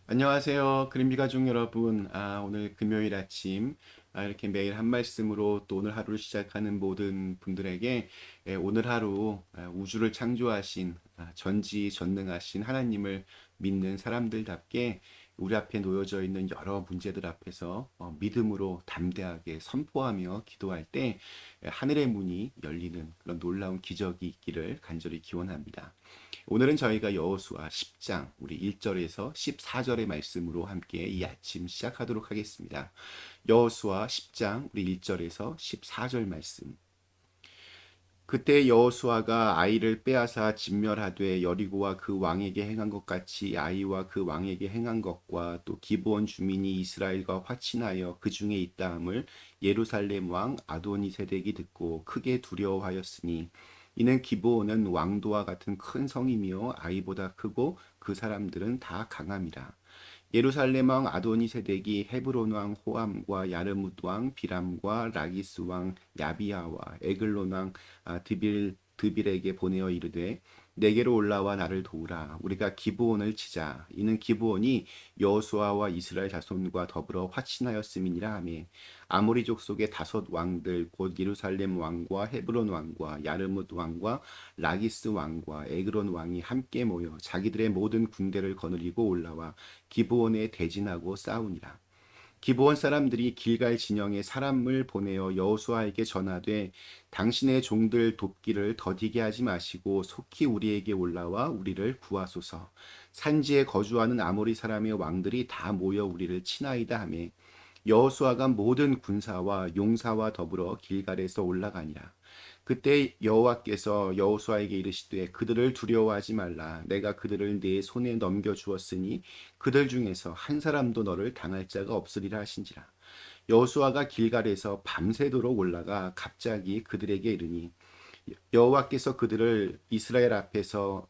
안녕하세요. 그린비 가족 여러분. 오늘 금요일 아침, 이렇게 매일 한 말씀으로 또 오늘 하루를 시작하는 모든 분들에게 오늘 하루 우주를 창조하신 전지전능하신 하나님을 믿는 사람들답게 우리 앞에 놓여져 있는 여러 문제들 앞에서 믿음으로 담대하게 선포하며 기도할 때 하늘의 문이 열리는 그런 놀라운 기적이 있기를 간절히 기원합니다. 오늘은 저희가 여호수아 10장 우리 1절에서 14절의 말씀으로 함께 이 아침 시작하도록 하겠습니다. 여호수아 10장 우리 1절에서 14절 말씀. 그때 여호수아가 아이를 빼앗아 진멸하되 여리고와 그 왕에게 행한 것 같이 아이와 그 왕에게 행한 것과 또 기브온 주민이 이스라엘과 화친하여 그 중에 있다함을 예루살렘 왕 아도니세덱이 듣고 크게 두려워하였으니 이는 기브온은 왕도와 같은 큰 성이며 아이보다 크고 그 사람들은 다 강함이라. 예루살렘 왕 아도니세덱이 헤브론 왕 호암과 야르뭇 왕 비람과 라기스 왕 야비야와 에글론 왕 드빌에게 보내어 이르되 내게로 올라와 나를 도우라. 우리가 기브온을 치자. 이는 기브온이 여호수아와 이스라엘 자손과 더불어 화친하였음이니라 하매 아모리 족속의 다섯 왕들 곧 예루살렘 왕과 헤브론 왕과 야르뭇 왕과 라기스 왕과 에그론 왕이 함께 모여 자기들의 모든 군대를 거느리고 올라와 기브온에 대진하고 싸우니라. 기브온 사람들이 길갈 진영에 사람을 보내어 여호수아에게 전하되 당신의 종들 돕기를 더디게 하지 마시고 속히 우리에게 올라와 우리를 구하소서. 산지에 거주하는 아모리 사람의 왕들이 다 모여 우리를 치나이다 하매 여호수아가 모든 군사와 용사와 더불어 길갈에서 올라가니라. 그때 여호와께서 여호수아에게 이르시되 그들을 두려워하지 말라. 내가 그들을 네 손에 넘겨 주었으니 그들 중에서 한 사람도 너를 당할 자가 없으리라 하신지라. 여호수아가 길갈에서 밤새도록 올라가 갑자기 그들에게 이르니 여호와께서 그들을 이스라엘 앞에서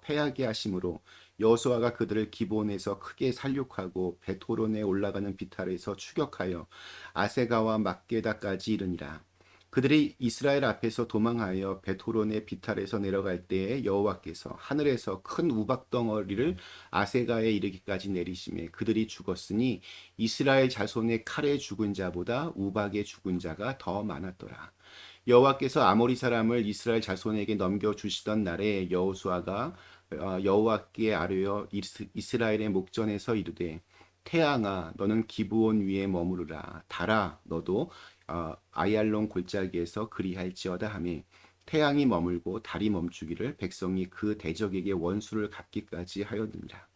패하게 하심으로 여호수아가 그들을 기브온에서 크게 살육하고 베토론에 올라가는 비탈에서 추격하여 아세가와 막게다까지 이르니라. 그들이 이스라엘 앞에서 도망하여 베토론의 비탈에서 내려갈 때에 여호와께서 하늘에서 큰 우박 덩어리를 아세가에 이르기까지 내리심에 그들이 죽었으니 이스라엘 자손의 칼에 죽은 자보다 우박에 죽은 자가 더 많았더라. 여호와께서 아모리 사람을 이스라엘 자손에게 넘겨 주시던 날에 여호수아가 여호와께 아뢰어 이스라엘의 목전에서 이르되 태양아 너는 기브온 위에 머무르라 달아 너도 아얄론 골짜기에서 그리할지어다 하며 태양이 머물고 달이 멈추기를 백성이 그 대적에게 원수를 갚기까지 하였느니라.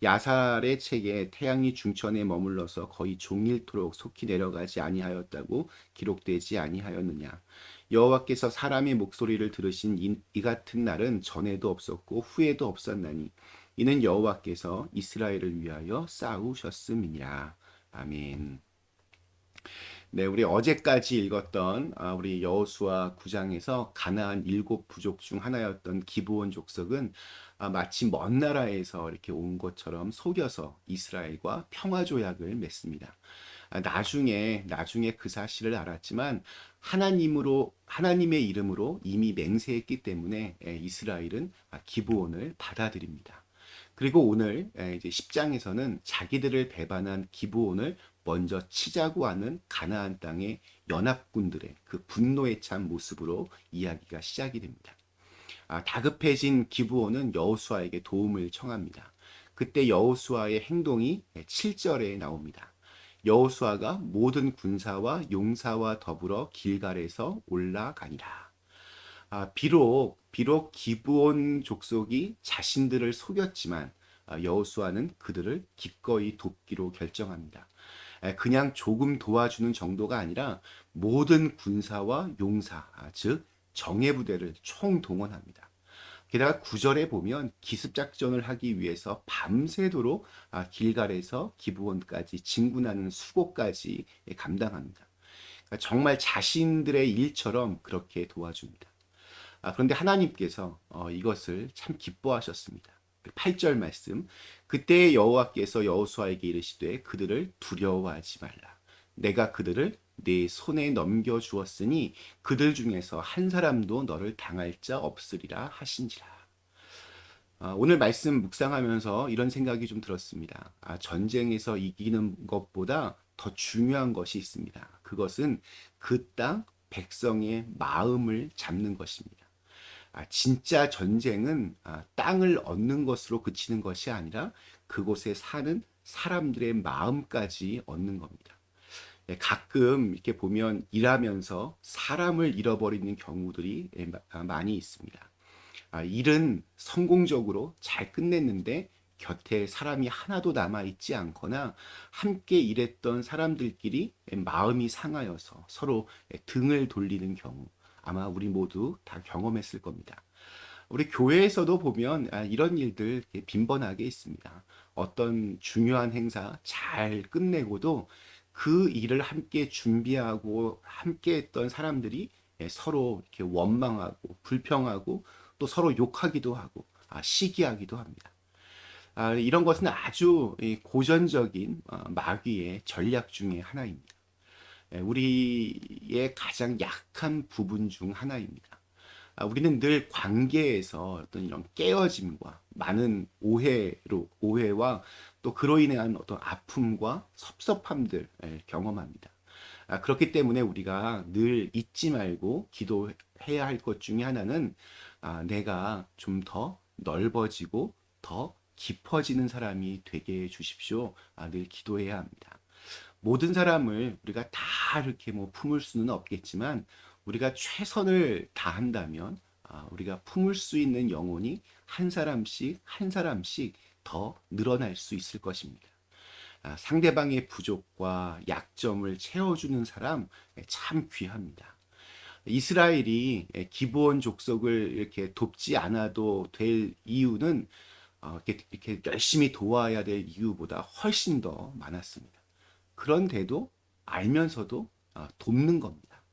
야살의 책에 태양이 중천에 머물러서 거의 종일토록 속히 내려가지 아니하였다고 기록되지 아니하였느냐. 여호와께서 사람의 목소리를 들으신 이 같은 날은 전에도 없었고 후에도 없었나니 이는 여호와께서 이스라엘을 위하여 싸우셨음이니라. 아멘. 네, 우리 어제까지 읽었던 우리 여호수아 9장에서 가나안 일곱 부족 중 하나였던 기브온 족속은 마치 먼 나라에서 이렇게 온 것처럼 속여서 이스라엘과 평화 조약을 맺습니다. 나중에 그 사실을 알았지만 하나님의 이름으로 이미 맹세했기 때문에 이스라엘은 기브온을 받아들입니다. 그리고 오늘 이제 10장에서는 자기들을 배반한 기브온을 먼저 치자고 하는 가나안 땅의 연합군들의 그 분노에 찬 모습으로 이야기가 시작이 됩니다. 다급해진 기브온은 여호수아에게 도움을 청합니다. 그때 여호수아의 행동이 7절에 나옵니다. 여호수아가 모든 군사와 용사와 더불어 길갈에서 올라가니라. 비록 기브온 족속이 자신들을 속였지만 여호수아는 그들을 기꺼이 돕기로 결정합니다. 그냥 조금 도와주는 정도가 아니라 모든 군사와 용사, 즉 정예부대를 총동원합니다. 게다가 9절에 보면 기습작전을 하기 위해서 밤새도록 길갈에서 기브온까지 진군하는 수고까지 감당합니다. 그러니까 정말 자신들의 일처럼 그렇게 도와줍니다. 그런데 하나님께서 이것을 참 기뻐하셨습니다. 8절 말씀. 그때 여호와께서 여호수아에게 이르시되 그들을 두려워하지 말라. 내가 그들을 네 손에 넘겨 주었으니 그들 중에서 한 사람도 너를 당할 자 없으리라 하신지라. 오늘 말씀 묵상하면서 이런 생각이 좀 들었습니다. 전쟁에서 이기는 것보다 더 중요한 것이 있습니다. 그것은 그 땅 백성의 마음을 잡는 것입니다. 진짜 전쟁은 땅을 얻는 것으로 그치는 것이 아니라 그곳에 사는 사람들의 마음까지 얻는 겁니다. 가끔 이렇게 보면 일하면서 사람을 잃어버리는 경우들이 많이 있습니다. 일은 성공적으로 잘 끝냈는데 곁에 사람이 하나도 남아있지 않거나 함께 일했던 사람들끼리 마음이 상하여서 서로 등을 돌리는 경우 아마 우리 모두 다 경험했을 겁니다. 우리 교회에서도 보면 이런 일들 빈번하게 있습니다. 어떤 중요한 행사 잘 끝내고도 그 일을 함께 준비하고 함께 했던 사람들이 서로 이렇게 원망하고 불평하고 또 서로 욕하기도 하고 시기하기도 합니다. 이런 것은 아주 고전적인 마귀의 전략 중에 하나입니다. 우리의 가장 약한 부분 중 하나입니다. 우리는 늘 관계에서 어떤 이런 깨어짐과 많은 오해와 또 그로 인한 어떤 아픔과 섭섭함들 경험합니다. 그렇기 때문에 우리가 늘 잊지 말고 기도해야 할 것 중에 하나는 내가 좀 더 넓어지고 더 깊어지는 사람이 되게 해 주십시오. 늘 기도해야 합니다. 모든 사람을 우리가 다 이렇게 뭐 품을 수는 없겠지만 우리가 최선을 다한다면 우리가 품을 수 있는 영혼이 한 사람씩 한 사람씩 더 늘어날 수 있을 것입니다. 상대방의 부족과 약점을 채워주는 사람 참 귀합니다. 이스라엘이 기브온 족속을 이렇게 돕지 않아도 될 이유는 이렇게 열심히 도와야 될 이유보다 훨씬 더 많았습니다. 그런데도 알면서도 돕는 겁니다.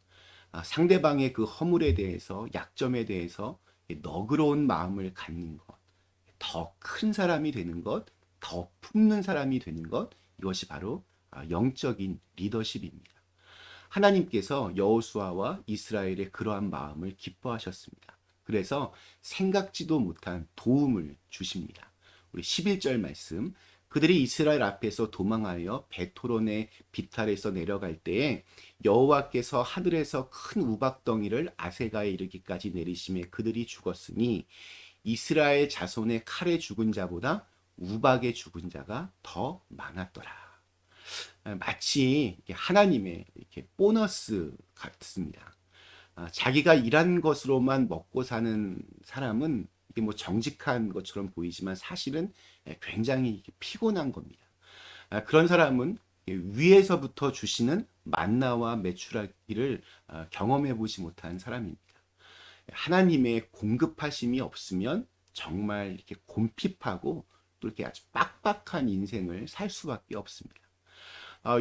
상대방의 그 허물에 대해서 약점에 대해서 너그러운 마음을 갖는 것, 더 큰 사람이 되는 것, 더 품는 사람이 되는 것, 이것이 바로 영적인 리더십입니다. 하나님께서 여호수아와 이스라엘의 그러한 마음을 기뻐하셨습니다. 그래서 생각지도 못한 도움을 주십니다. 우리 11절 말씀, 그들이 이스라엘 앞에서 도망하여 베토론의 비탈에서 내려갈 때에 여호와께서 하늘에서 큰 우박덩이를 아세가에 이르기까지 내리심에 그들이 죽었으니 이스라엘 자손의 칼에 죽은 자보다 우박에 죽은 자가 더 많았더라. 마치 하나님의 이렇게 보너스 같습니다. 자기가 일한 것으로만 먹고 사는 사람은 이게 뭐 정직한 것처럼 보이지만 사실은 굉장히 피곤한 겁니다. 그런 사람은 위에서부터 주시는 만나와 메추라기를 경험해 보지 못한 사람입니다. 하나님의 공급하심이 없으면 정말 이렇게 곰핍하고 또 이렇게 아주 빡빡한 인생을 살 수밖에 없습니다.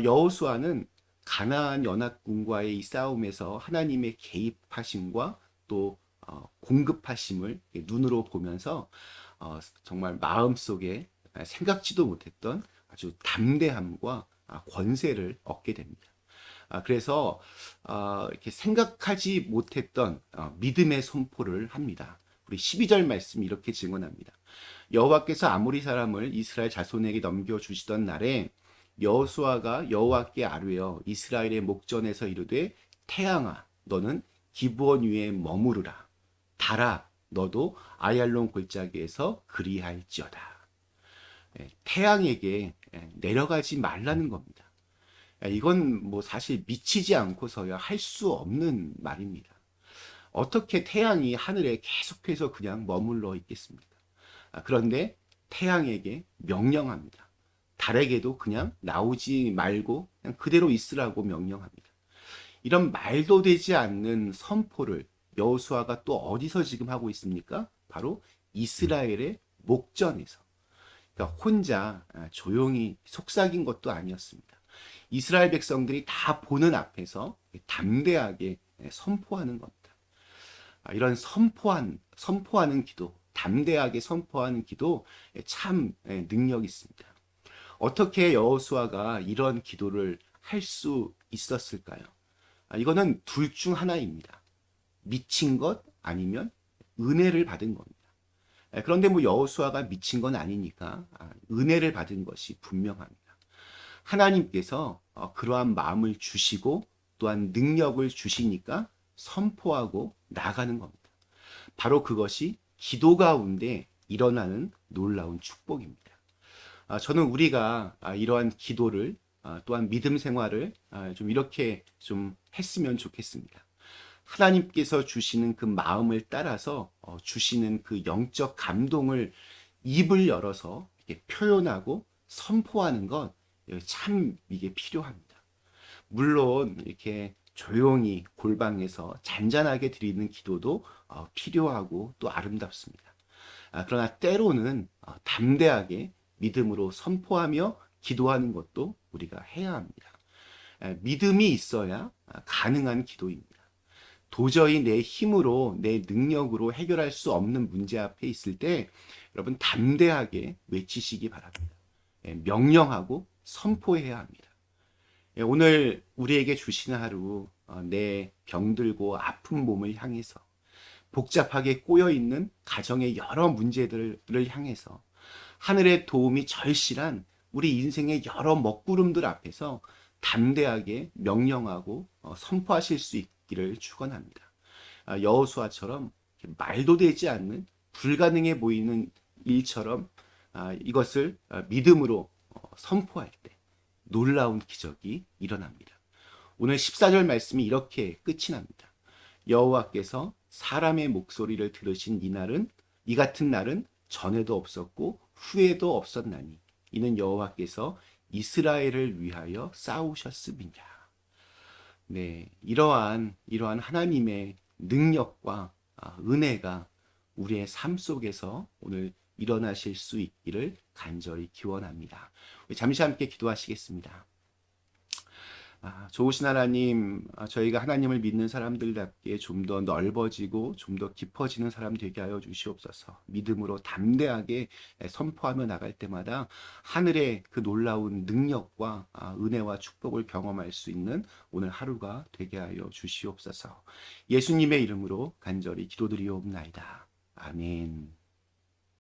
여호수아는 가나안 연합군과의 이 싸움에서 하나님의 개입하심과 또 공급하심을 눈으로 보면서 정말 마음속에 생각지도 못했던 아주 담대함과 권세를 얻게 됩니다. 그래서 이렇게 생각하지 못했던 믿음의 선포를 합니다. 우리 12절 말씀 이렇게 증언합니다. 여호와께서 아모리 사람을 이스라엘 자손에게 넘겨주시던 날에 여호수아가 여호와께 아뢰어 이스라엘의 목전에서 이르되 태양아 너는 기브온 위에 머무르라 달아 너도 아얄론 골짜기에서 그리할지어다. 태양에게 내려가지 말라는 겁니다. 이건 뭐 사실 미치지 않고서야 할 수 없는 말입니다. 어떻게 태양이 하늘에 계속해서 그냥 머물러 있겠습니까? 그런데 태양에게 명령합니다. 달에게도 그냥 나오지 말고 그냥 그대로 있으라고 명령합니다. 이런 말도 되지 않는 선포를 여호수아가 또 어디서 지금 하고 있습니까? 바로 이스라엘의 목전에서. 그러니까 혼자 조용히 속삭인 것도 아니었습니다. 이스라엘 백성들이 다 보는 앞에서 담대하게 선포하는 겁니다. 이런 선포하는 기도, 담대하게 선포하는 기도 참 능력 있습니다. 어떻게 여호수아가 이런 기도를 할 수 있었을까요? 이거는 둘 중 하나입니다. 미친 것 아니면 은혜를 받은 겁니다. 그런데 뭐 여호수아가 미친 건 아니니까 은혜를 받은 것이 분명합니다. 하나님께서 그러한 마음을 주시고 또한 능력을 주시니까 선포하고 나가는 겁니다. 바로 그것이 기도 가운데 일어나는 놀라운 축복입니다. 저는 우리가 이러한 기도를 또한 믿음 생활을 좀 이렇게 좀 했으면 좋겠습니다. 하나님께서 주시는 그 마음을 따라서 주시는 그 영적 감동을 입을 열어서 이렇게 표현하고 선포하는 것 참 이게 필요합니다. 물론 이렇게 조용히 골방에서 잔잔하게 드리는 기도도 필요하고 또 아름답습니다. 그러나 때로는 담대하게 믿음으로 선포하며 기도하는 것도 우리가 해야 합니다. 믿음이 있어야 가능한 기도입니다. 도저히 내 힘으로 내 능력으로 해결할 수 없는 문제 앞에 있을 때 여러분 담대하게 외치시기 바랍니다. 명령하고 선포해야 합니다. 오늘 우리에게 주시는 하루 내 병들고 아픈 몸을 향해서 복잡하게 꼬여있는 가정의 여러 문제들을 향해서 하늘의 도움이 절실한 우리 인생의 여러 먹구름들 앞에서 담대하게 명령하고 선포하실 수 있기를 축원합니다. 여호수아처럼 말도 되지 않는 불가능해 보이는 일처럼 이것을 믿음으로 선포할 때 놀라운 기적이 일어납니다. 오늘 14절 말씀이 이렇게 끝이 납니다. 여호와께서 사람의 목소리를 들으신 이 같은 날은 전에도 없었고 후에도 없었나니 이는 여호와께서 이스라엘을 위하여 싸우셨음이냐. 네, 이러한 하나님의 능력과 은혜가 우리의 삶 속에서 오늘 일어나실 수 있기를 간절히 기원합니다. 잠시 함께 기도하시겠습니다. 좋으신 하나님, 저희가 하나님을 믿는 사람들답게 좀 더 넓어지고 좀 더 깊어지는 사람 되게 하여 주시옵소서. 믿음으로 담대하게 선포하며 나갈 때마다 하늘의 그 놀라운 능력과 은혜와 축복을 경험할 수 있는 오늘 하루가 되게 하여 주시옵소서. 예수님의 이름으로 간절히 기도드리옵나이다. 아멘.